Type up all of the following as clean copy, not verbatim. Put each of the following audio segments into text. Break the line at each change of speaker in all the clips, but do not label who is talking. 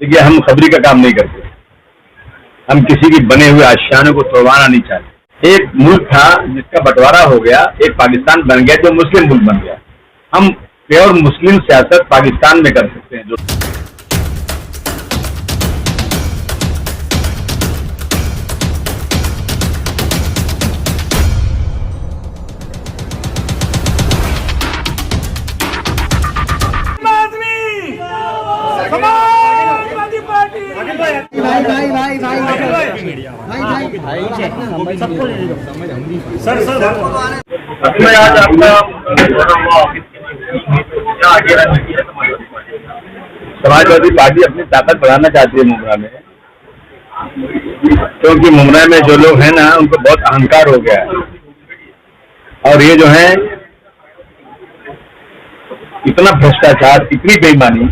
देखिए, हम खबरी का काम नहीं करते। हम किसी की बने हुए आशियानों को तोड़वाना नहीं चाहते। एक मुल्क था जिसका बंटवारा हो गया, एक पाकिस्तान बन गया जो मुस्लिम मुल्क बन गया। हम प्योर मुस्लिम सियासत पाकिस्तान में कर सकते हैं। जो
मैं आज आपका
समाजवादी पार्टी अपनी ताकत बढ़ाना चाहती है मुमरा में, क्योंकि मुमरा में जो लोग हैं ना, उनको बहुत अहंकार हो गया है। और ये जो है इतना भ्रष्टाचार, इतनी बेईमानी,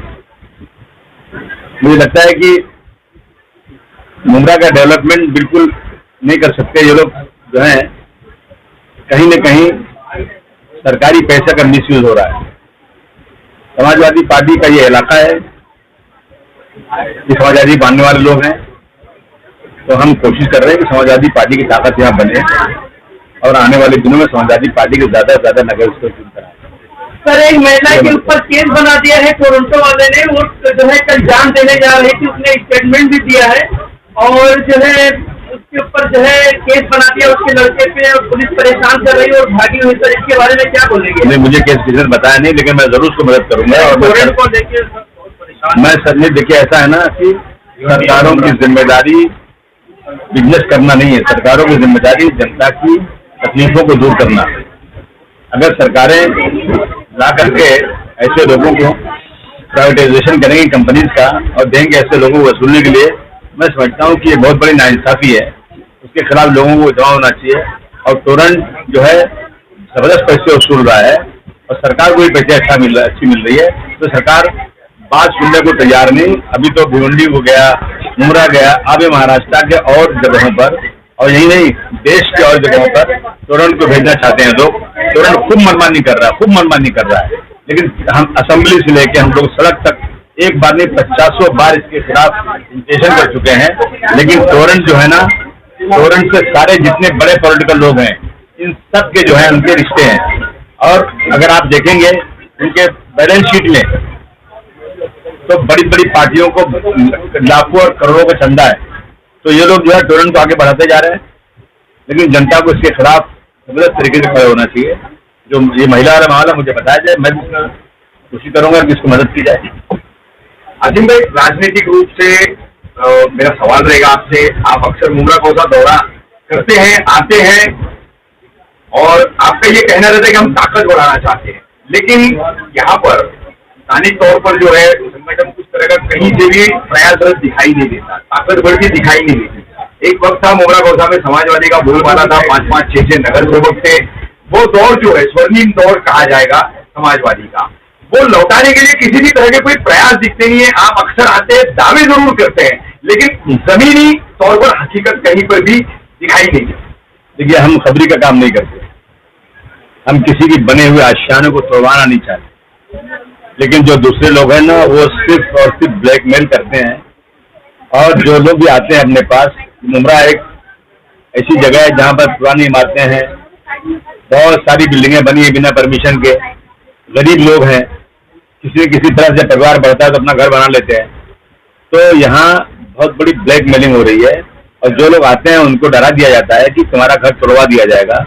मुझे लगता है कि मुमरा का डेवलपमेंट बिल्कुल नहीं कर सकते ये लोग। जो है कहीं न कहीं सरकारी पैसे का मिसयूज हो रहा है। समाजवादी पार्टी का ये इलाका है, ये समाजवादी मानने वाले लोग हैं, तो हम कोशिश कर रहे हैं कि समाजवादी पार्टी की ताकत यहाँ बने और आने वाले दिनों में समाजवादी पार्टी के ज्यादा से ज्यादा नगर उसको चुन कराएं।
सर, एक महिला के ऊपर केस बना दिया है टोरंटो वाले ने। वो जो है कल जान देने जा रही थी, उसने स्टेटमेंट भी दिया है और जो है उसके ऊपर जो है केस बना दिया उसके लड़के पे, और पुलिस परेशान कर रही है और भागी हुई। सर, इसके बारे में क्या बोलेंगे?
नहीं, मुझे केस किसी ने बताया नहीं, लेकिन मैं जरूर उसको मदद करूंगा। और
को देखिए
मैं सर ने देखिए, ऐसा है ना कि सरकारों की जिम्मेदारी बिजनेस करना नहीं है। सरकारों की जिम्मेदारी जनता की तकलीफों को दूर करना। अगर सरकारें ला करके ऐसे लोगों को प्राइवेटाइजेशन करेंगी कंपनीज का और देंगे ऐसे लोगों को वसूलने के लिए, मैं समझता हूँ कि ये बहुत बड़ी नाइंसाफी है। उसके खिलाफ लोगों को जवाब होना चाहिए। और टोरेंट जो है जबरदस्त पैसे वसूल रहा है और सरकार को भी पैसे अच्छी मिल रही है, तो सरकार बात सुनने को तैयार नहीं। अभी तो भिवंडी हो गया, मुमरा गया, अब ये महाराष्ट्र के और जगहों पर, और यही नहीं देश के और जगहों पर टोरेंट को भेजना चाहते हैं लोग। टोरेंट खूब मनमानी कर रहा है, लेकिन हम असेंबली से लेके हम लोग सड़क तक एक बार नहीं 50 बार इसके खिलाफ पिटीशन कर चुके हैं। लेकिन टोरेंट जो है ना, टोरेंट से सारे जितने बड़े पॉलिटिकल लोग हैं, इन सब के जो है उनके रिश्ते हैं। और अगर आप देखेंगे उनके बैलेंस शीट में तो बड़ी बड़ी पार्टियों को लाखों और करोड़ों का चंदा है। तो ये लोग जो है टोरेंट को आगे बढ़ाते जा रहे हैं, लेकिन जनता को इसके खिलाफ जबरदस्त तरीके से खड़ा होना चाहिए। जो ये महिला वाला मामला मुझे बताया जाए, मैं कोशिश करूंगा कि इसको मदद की जाए।
आसिम भाई, राजनीतिक रूप से मेरा सवाल रहेगा आपसे। आप अक्सर मुमरा कौसा दौरा करते हैं, आते हैं, और आपका ये कहना रहता है कि हम ताकत बढ़ाना चाहते हैं, लेकिन यहाँ पर स्थानिक तौर पर जो है संगठन कुछ तरह का कहीं से भी प्रयासरत दिखाई नहीं देता, ताकत बढ़ती दिखाई नहीं देती। एक वक्त था मुमरा कौसा में समाजवादी का बोलबाला था, 5-5, 6-6 नगर सेवक थे। वो दौर जो है स्वर्णिम दौर कहा जाएगा समाजवादी का, वो लौटाने के लिए किसी भी तरह के कोई प्रयास दिखते नहीं है। आप अक्सर आते हैं, दावे जरूर करते हैं, लेकिन जमीनी तौर पर हकीकत कहीं पर भी दिखाई नहीं देती।
देखिए, हम खबरी का काम नहीं करते। हम किसी की बने हुए आशियानों को तोड़वाना नहीं चाहते, लेकिन जो दूसरे लोग हैं ना, वो सिर्फ और सिर्फ ब्लैकमेल करते हैं। और जो लोग भी आते हैं अपने पास, मुमरा एक ऐसी जगह है जहाँ पर पुरानी इमारतें हैं, बहुत सारी बिल्डिंगें बनी है बिना परमिशन के, गरीब लोग हैं, किसी तरह से परिवार बढ़ता है तो अपना घर बना लेते हैं। तो यहाँ बहुत बड़ी ब्लैकमेलिंग हो रही है, और जो लोग आते हैं उनको डरा दिया जाता है कि तुम्हारा घर तोड़वा दिया जाएगा,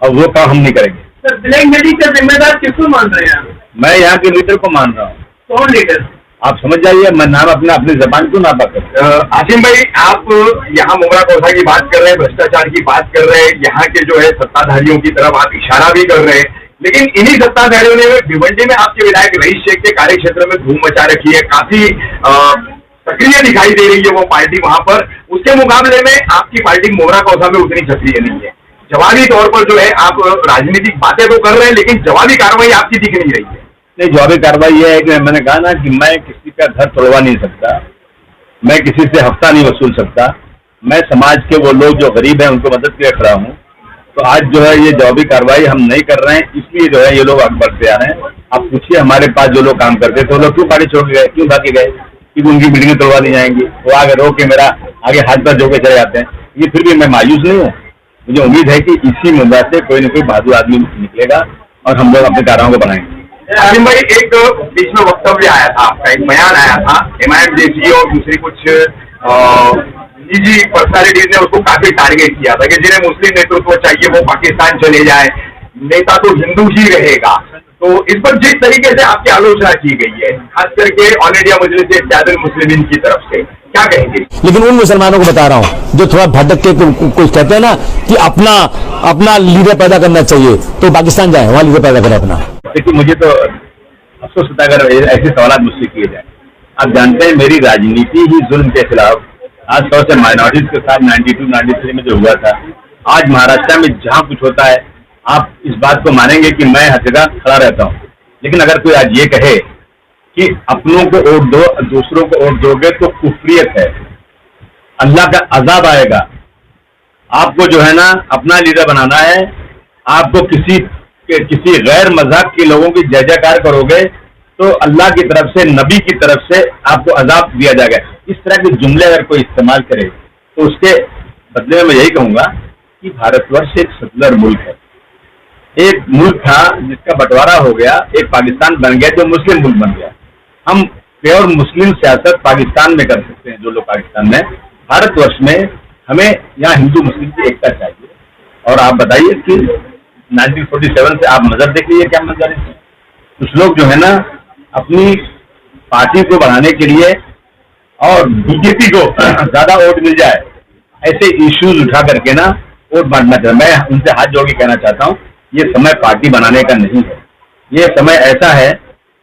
और वो काम हम नहीं करेंगे।
सर, ब्लैकमेलिंग का जिम्मेदार किसको मान रहे हैं?
मैं यहाँ के लीडर को मान रहा हूँ।
कौन लीडर?
आप समझ जाइए, मैं नाम अपनी जबान क्यों ना पकड़।
आसिम भाई, आप यहाँ मुमरा कौसा की बात कर रहे हैं, भ्रष्टाचार की बात कर रहे हैं, यहाँ के जो है सत्ताधारियों की तरफ आप इशारा भी कर रहे हैं, लेकिन इन्हीं सत्ताधारियों ने भिवंडी में आपके विधायक रईस शेख के कार्य क्षेत्र में धूम मचा रखी है। काफी सक्रिय दिखाई दे रही है वो पार्टी वहां पर। उसके मुकाबले में आपकी पार्टी मुमरा कौसा में उतनी सक्रिय नहीं है। जवाबी तौर पर जो है आप राजनीतिक बातें तो कर रहे हैं, लेकिन जवाबी कार्रवाई आपकी दिख नहीं रही है।
नहीं, जवाबी कार्रवाई ये है कि मैंने कहा ना कि मैं किसी का घर तोड़वा नहीं सकता, मैं किसी से हफ्ता नहीं वसूल सकता। मैं समाज के वो लोग जो गरीब हैं उनको मदद के लिए खड़ा हूँ। तो आज जो है ये जवाबी कार्रवाई हम नहीं कर रहे हैं, इसलिए जो है ये लोग आगे बढ़ते आ रहे हैं। आप पूछिए हमारे पास जो लोग काम करते थे वो लोग क्यों पार्टी छोड़ के गए, क्यों भागे गए? कि उनकी बिल्डिंग तोड़वा दी जाएंगी, वो आगे रोक के मेरा आगे हाथ पर जोड़ के चले जाते हैं। ये फिर भी मैं मायूस नहीं हूँ। मुझे उम्मीद है कि इसी मुद्दा से कोई न कोई बहादुर आदमी निकलेगा और हम लोग अपने कार्यों को बनाएंगे।
आसिम भाई, एक बीच में वक्तव्य आया था आपका, एक बयान आया था, MIM जैसी और दूसरी कुछ निजी पर्सनालिटीज ने उसको काफी टारगेट किया था कि जिन्हें मुस्लिम नेतृत्व चाहिए वो पाकिस्तान चले जाए, नेता तो हिंदू ही रहेगा। तो इस पर जिस तरीके से आपकी आलोचना की गई है, खास करके ऑल इंडिया मजलिस इत्तेहादुल मुस्लिमीन की तरफ से, क्या कहेंगे?
लेकिन उन मुसलमानों को बता रहा हूं जो थोड़ा भटक के कुछ कहते हैं ना कि अपना लीडर पैदा करना चाहिए, तो पाकिस्तान जाए, वहां लीडर पैदा करें अपना।
देखिए, मुझे तो अफसोस होता है अगर ऐसे सवाल मुझसे किए जाए। आप जानते हैं मेरी राजनीति ही जुल्म के खिलाफ, आज तौर से माइनॉरिटीज के साथ 92-93 में जो हुआ था, आज महाराष्ट्र में जहां कुछ होता है, आप इस बात को मानेंगे कि मैं हर जगह खड़ा रहता हूं। लेकिन अगर कोई आज ये कहे कि अपनों को वोट दो, दूसरों को वोट दोगे तो कुफरियत है, अल्लाह का अजाब आएगा, आपको जो है ना अपना लीडर बनाना है, आपको किसी गैर मजहब के लोगों की जय जयकार करोगे तो अल्लाह की तरफ से, नबी की तरफ से आपको अजाब दिया जाएगा। इस तरह के जुमले अगर कोई इस्तेमाल करे तो उसके बदले में मैं यही कहूंगा कि भारतवर्ष एक सेकुलर मुल्क है। एक मुल्क था जिसका बंटवारा हो गया, एक पाकिस्तान बन गया जो मुस्लिम मुल्क बन गया। हम प्योर मुस्लिम सियासत पाकिस्तान में कर सकते हैं, जो लोग पाकिस्तान में, भारतवर्ष में हमें यहाँ हिंदू मुस्लिम की एकता चाहिए। और आप बताइए कि 1947 से आप नजर देख लीजिए क्या मंजर है। कुछ लोग जो है ना अपनी पार्टी को बढ़ाने के लिए और बीजेपी को ज्यादा वोट मिल जाए, ऐसे इश्यूज उठा करके ना वोट बांटना चाहिए। मैं उनसे हाथ जोड़ के कहना चाहता हूँ, ये समय पार्टी बनाने का नहीं है। ये समय ऐसा है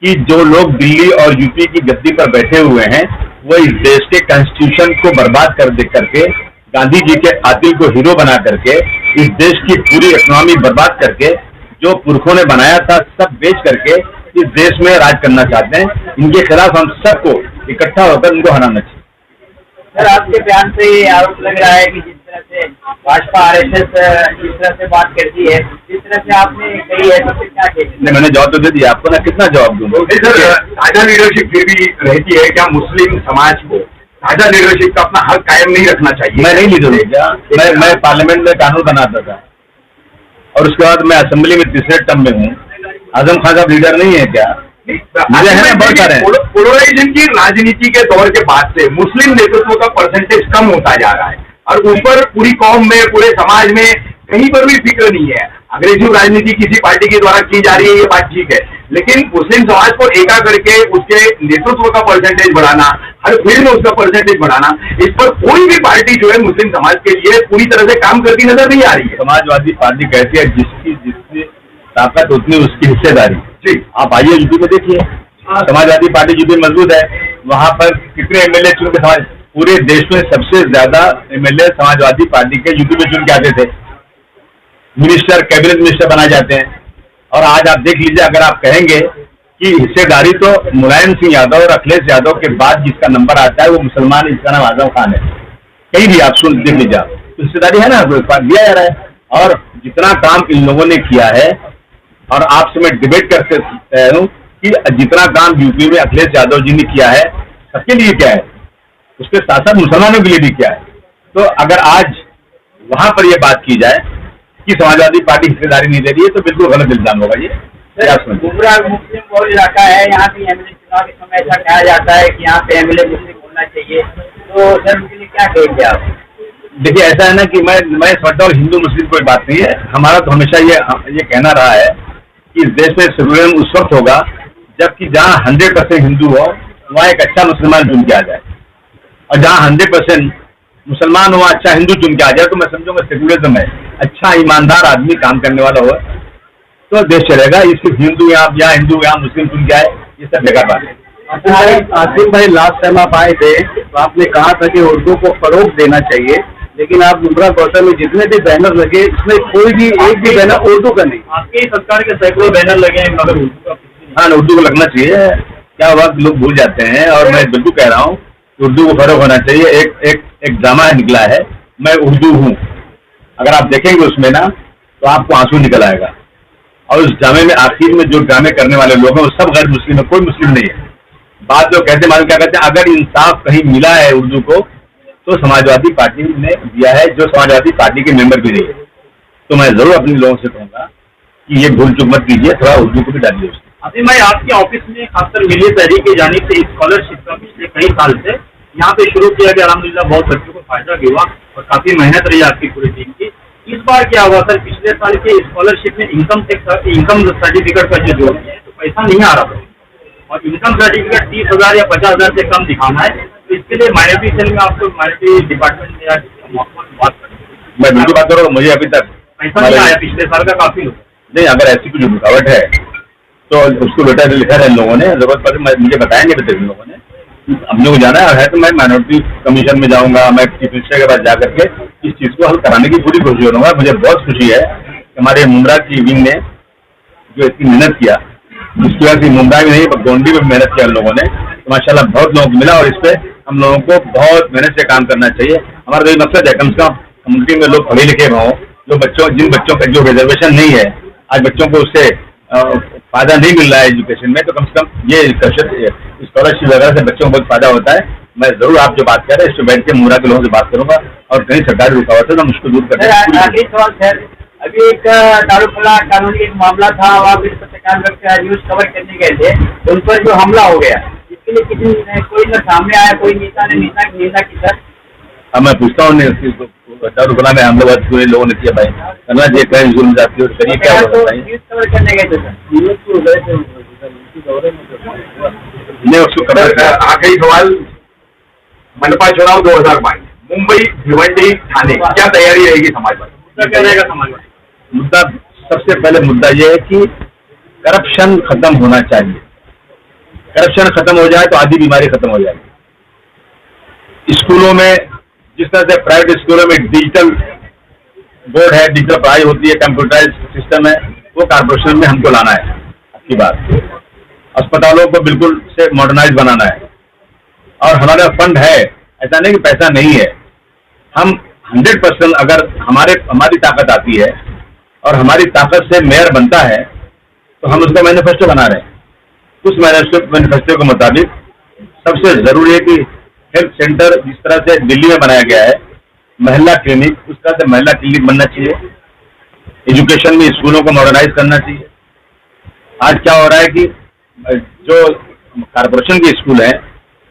कि जो लोग दिल्ली और यूपी की गद्दी पर बैठे हुए हैं, वो इस देश के कॉन्स्टिट्यूशन को बर्बाद कर दे करके, गांधी जी के कातिल को हीरो बना करके, इस देश की पूरी इकोनॉमी बर्बाद करके, जो पुरखों ने बनाया था सब बेच करके इस देश में राज करना चाहते हैं। इनके खिलाफ हम सबको इकट्ठा होकर इनको हराना चाहिए।
सर, आपके बयान से ये आरोप लग रहा है कि जिस तरह से भाजपा RSS जिस तरह से बात करती है, जिस तरह से आपने कही है, तो फिर क्या कहते?
मैंने जवाब तो दे दिया आपको ना, कितना जवाब दूंगा?
ताजा लीडरशिप फिर भी रहती है क्या? मुस्लिम समाज को ताजा लीडरशिप का अपना हक कायम नहीं रखना चाहिए?
मैं नहीं लीडर हूँ क्या? मैं पार्लियामेंट में कानून बनाता था और उसके बाद मैं असेंबली में तीसरे टर्म में हूँ। आजम खान साहब लीडर नहीं है क्या?
पोलराइजेशन की राजनीति के दौर के बाद से मुस्लिम नेतृत्व का परसेंटेज कम होता जा रहा है और ऊपर पूरी कौम में, पूरे समाज में कहीं पर भी फिक्र नहीं है। अग्रेसिव राजनीति किसी पार्टी के द्वारा की जा रही है, ये बात ठीक है, लेकिन मुस्लिम समाज को एका करके उसके नेतृत्व का परसेंटेज बढ़ाना, हर फील्ड में उसका परसेंटेज बढ़ाना, इस पर कोई भी पार्टी जो है मुस्लिम समाज के लिए पूरी तरह से काम करती नजर नहीं आ रही है।
समाजवादी पार्टी कहती है जिसकी ताकत उतनी उसकी हिस्सेदारी। जी, आप आइए यूपी में देखिए, समाजवादी पार्टी यूपी मजबूत है, वहां पर कितने MLA चुन के, समाज पूरे देश में सबसे ज्यादा MLA समाजवादी पार्टी के यूपी में चुन के आते थे, मिनिस्टर, कैबिनेट मिनिस्टर बनाए जाते हैं। और आज आप देख लीजिए, अगर आप कहेंगे कि हिस्सेदारी तो मुलायम सिंह यादव और अखिलेश यादव के बाद जिसका नंबर आता है वो मुसलमान, इसका नाम आजम खान है। कहीं भी आप सुन देख लीजिए, तो हिस्सेदारी है ना, दिया जा रहा है। और जितना काम इन लोगों ने किया है, और आपसे मैं डिबेट कर सकता हूँ कि जितना काम यूपी में अखिलेश यादव जी ने किया है, सबके लिए क्या है, उसके साथ साथ मुसलमानों के लिए भी क्या है। तो अगर आज वहां पर यह बात की जाए कि समाजवादी पार्टी हिस्सेदारी नहीं दे रही है, तो बिल्कुल गलत इल्जाम होगा। ये
गुमराह मुस्लिम बहुल इलाका है, यहाँ पे MLA चुनाव के समय ऐसा कहा जाता है कि यहाँ पे MLA मुस्लिम होना चाहिए, तो सर उसके लिए क्या कहेंगे आप?
देखिए, ऐसा है ना कि मैं समझता हूँ हिंदू मुस्लिम कोई बात नहीं है। हमारा तो हमेशा ये कहना रहा है कि इस देश में सेकुलरिज्म उस वक्त होगा जबकि जहाँ 100% हिंदू हो वहाँ एक अच्छा मुसलमान चुन के आ जाए, और जहाँ 100% मुसलमान हो अच्छा हिंदू चुन के आ जाए, तो मैं समझूंगा सेकुलरिज्म है। अच्छा ईमानदार आदमी काम करने वाला हो तो देश चलेगा। ये सिर्फ हिंदू यहाँ हिंदू यहाँ मुस्लिम चुन के आए, ये सब बेकार बात है।
आसिम भाई, लास्ट टाइम आप आए थे तो आपने कहा था कि उर्दू को फरोग देना चाहिए, लेकिन आप मुमरा गौतम में जितने भी बैनर लगे इसमें कोई भी एक भी बैनर उर्दू का नहीं।
आपकी सरकार के सैकड़ों बैनर लगे हैं, मगर उर्दू का
हाँ, उर्दू को लगना चाहिए। क्या हुआ, लोग भूल जाते हैं, और मैं बिल्कुल कह रहा हूँ उर्दू को फरोग होना चाहिए। एक ड्रामा निकला है, मैं उर्दू हूँ, अगर आप देखेंगे उसमें ना तो आपको आंसू निकल आएगा। और उस ड्रामे में आखिर में जो ड्रामे करने वाले लोग हैं वो सब गैर मुस्लिम है, कोई मुस्लिम नहीं है। बात लोग कैसे मालूम क्या कहते हैं, अगर इंसाफ कहीं मिला है उर्दू को तो समाजवादी पार्टी ने दिया है, जो समाजवादी पार्टी के मेंबर भी नहीं है। तो मैं जरूर अपने लोगों से कहूंगा कि ये भूल चूक मत कीजिए, थोड़ा उर्दू को भी डालिए उसमें।
अभी मैं आपके ऑफिस में खासकर मिलियत तहरीक की जानिब से स्कॉलरशिप का पिछले कई साल से यहाँ पे शुरू किया गया, अल्हम्दुलिल्लाह बहुत बच्चों को फायदा भी हुआ और काफी मेहनत रही आपकी पूरी टीम की। इस बार क्या हुआ सर, पिछले साल के स्कॉलरशिप में इनकम सर्टिफिकेट का जो जोड़ है तो पैसा नहीं आ रहा था, और इनकम सर्टिफिकेट 30,000 या 50,000 से कम दिखाना है, तो इसके लिए माइनॉरिटी सेल में आपको माइनॉरिटी डिपार्टमेंट में या बात करनी है।
मैं बिल्कुल बात करूँगा, मुझे अभी तक
पैसा नहीं आया पिछले साल का काफी लोग।
नहीं, अगर ऐसी कुछ रुकावट है तो उसको लेटर लिखा है इन लोगों ने, जरूरत पड़े मुझे बताएंगे भी इन लोगों ने। अपने को जाना है तो मैं माइनॉरिटी कमीशन में जाऊंगा, मैं चीफ मिनिस्टर के पास जाकर के इस चीज को हल कराने की पूरी कोशिश करूंगा। मुझे बहुत खुशी है कि हमारे मुंब्रा की विंग ने जो इतनी मेहनत किया, उसकी वजह से मुंब्रा भी नहीं गोंडी में मेहनत किया लोगों ने, तो माशाल्लाह बहुत लोगों को मिला। और इस पे हम लोगों को बहुत मेहनत से काम करना चाहिए। हमारा तो ये मकसद है कम से कम कम्युनिटी में लोग पढ़े लिखे हों, जो जिन बच्चों का जो रिजर्वेशन नहीं है, आज बच्चों को उससे फायदा नहीं मिल रहा है एजुकेशन में, तो कम से कम ये स्कॉलरशिप वगैरह से बच्चों को बहुत फायदा होता है। मैं जरूर आप जो बात कर रहे हैं इस पर बैठ के मुंब्रा के लोगों से बात करूंगा और कहीं सरकारी रुकावट है तो हम उसको दूर करने
आखिरी सवाल सर, अभी एक दारुखला कानूनी एक मामला था, वहाँ पर पत्रकार लोग न्यूज कवर करने गए थे, उन पर जो हमला हो गया, इसके लिए किसी कोई न सामने आया, कोई नेता ने निंदा की सर?
अब मैं पूछता हूँ दारुखला में हम लोग पूरे लोगों ने किया भाई करना चाहिए, कहीं जुर्म जाती है करिए क्या
न्यूज कवर करने गए थे सर?
नहीं उसको कवर।
आखिरी सवाल, मनपा चुनाव 2022 मुंबई, भिवंडी, ठाणे, क्या तैयारी रहेगी समाजवादी?
क्या रहेगा समाजवादी
मुद्दा? सबसे पहले मुद्दा यह है कि करप्शन खत्म होना चाहिए। करप्शन खत्म हो जाए तो आधी बीमारी खत्म हो जाएगी। स्कूलों में जिस तरह से प्राइवेट स्कूलों में डिजिटल बोर्ड है, डिजिटल पढ़ाई होती है, कंप्यूटराइज सिस्टम है, वो कारपोरेशन में हमको लाना है आपकी बात। अस्पतालों को बिल्कुल से मॉडर्नाइज बनाना है और हमारा फंड है, ऐसा नहीं कि पैसा नहीं है। हम 100% अगर हमारी ताकत आती है और हमारी ताकत से मेयर बनता है तो हम उसका मैनिफेस्टो बना रहे हैं। उस मैनिफेस्टो के मुताबिक सबसे जरूरी है कि हेल्थ सेंटर जिस तरह से दिल्ली में बनाया गया है, महिला क्लिनिक, उस तरह से महिला क्लिनिक बनना चाहिए। एजुकेशन में स्कूलों को मॉडर्नाइज करना चाहिए। आज क्या हो रहा है कि जो कारपोरेशन के स्कूल हैं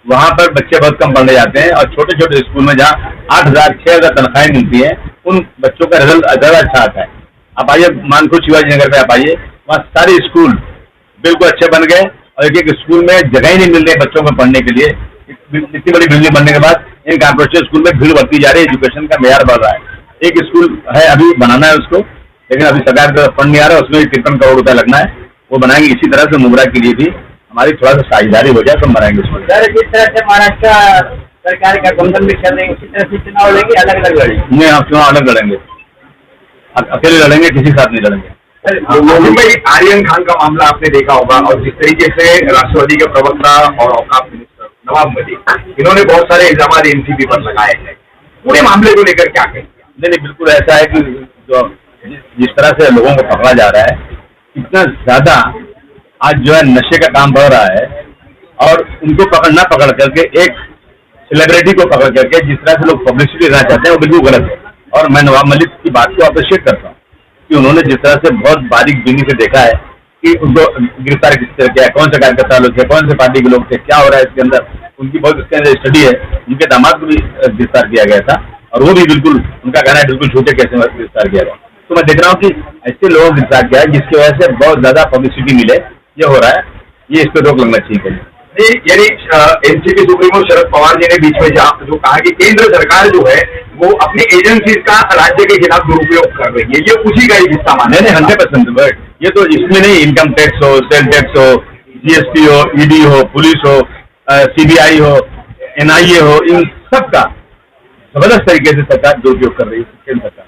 वहां पर बच्चे बहुत कम पढ़ने जाते हैं और छोटे छोटे स्कूल में जहाँ 8,000 6,000 तनख्वाहें मिलती हैं, उन बच्चों का रिजल्ट ज्यादा अच्छा आता है। आप आइए मानकुर शिवाजी नगर में, आप आइए, वहाँ सारे स्कूल बिल्कुल अच्छे बन गए और एक एक स्कूल में जगह ही नहीं मिल रही बच्चों को पढ़ने के लिए। इतनी बड़ी बिल्डिंग बनने के बाद इन कारपोरेशन स्कूल में भीड़ बढ़ती जा रही है, एजुकेशन का मेयार बढ़ रहा है। एक स्कूल है अभी बनाना है उसको, लेकिन अभी सरकार का फंड नहीं आ रहा है, उसमें 53 करोड़ रुपया लगना है, वो बनाएंगे। इसी तरह से मुंब्रा के लिए भी हमारी थोड़ा सा साझेदारी हो जाए तो हम बनाएंगे उसमें।
जिस तरह से महाराष्ट्र सरकार का गठबंधन भी चल रही है उसी तरह से चुनाव लड़ेंगे, अलग अलग लड़ेंगे?
नहीं, हम चुनाव अलग लड़ेंगे, अकेले लड़ेंगे, किसी के साथ नहीं लड़ेंगे।
मुंबई आर्यन खान का मामला आपने देखा होगा और जिस तरीके से राष्ट्रवादी के प्रवक्ता और औकाफ मिनिस्टर नवाब मलिक, इन्होंने बहुत सारे इल्जाम एनसीपी पर लगाए हैं, पूरे मामले को लेकर क्या कहेंगे?
नहीं, बिल्कुल ऐसा है कि जो जिस तरह से लोगों को पकड़ा जा रहा है, इतना ज्यादा आज जो है नशे का काम बढ़ रहा है और उनको पकड़ करके एक सेलिब्रिटी को पकड़ करके जिस तरह से लोग पब्लिसिटी देना चाहते हैं वो बिल्कुल गलत है। और मैं नवाब मलिक की बात को अप्रिशिएट करता हूँ कि उन्होंने जिस तरह से बहुत बारीक बीनी से देखा है कि उनको गिरफ्तार किस तरह किया, कौन से कार्यकर्ता लोग थे, कौन से पार्टी के लोग थे, क्या हो रहा है इसके अंदर, उनकी बहुत इसके अंदर स्टडी है। उनके दामाद को भी गिरफ्तार किया गया था और वो भी बिल्कुल उनका कहना है बिल्कुल झूठे कैसे गिरफ्तार किया गया। तो मैं देख रहा हूँ कि ऐसे लोगों को गिरफ्तार किया है जिसकी वजह से बहुत ज्यादा पब्लिसिटी मिले, ये हो रहा है, ये इस पर रोक लगना चाहिए।
यानी एनसीपी सुप्रीमो शरद पवार जी ने बीच में जो कहा कि केंद्र सरकार जो है वो अपनी एजेंसीज का राज्य के खिलाफ दुरुपयोग कर रही है, ये उसी का ही हिस्सा माने?
नहीं, 100%। ये तो इसमें नहीं, इनकम टैक्स हो, सेल टैक्स हो, जीएसटी हो, ईडी हो, पुलिस हो, सीबीआई हो, एनआईए हो, इन सब का जबरदस्त तरीके से सरकार दुरुपयोग कर रही है, केंद्र सरकार।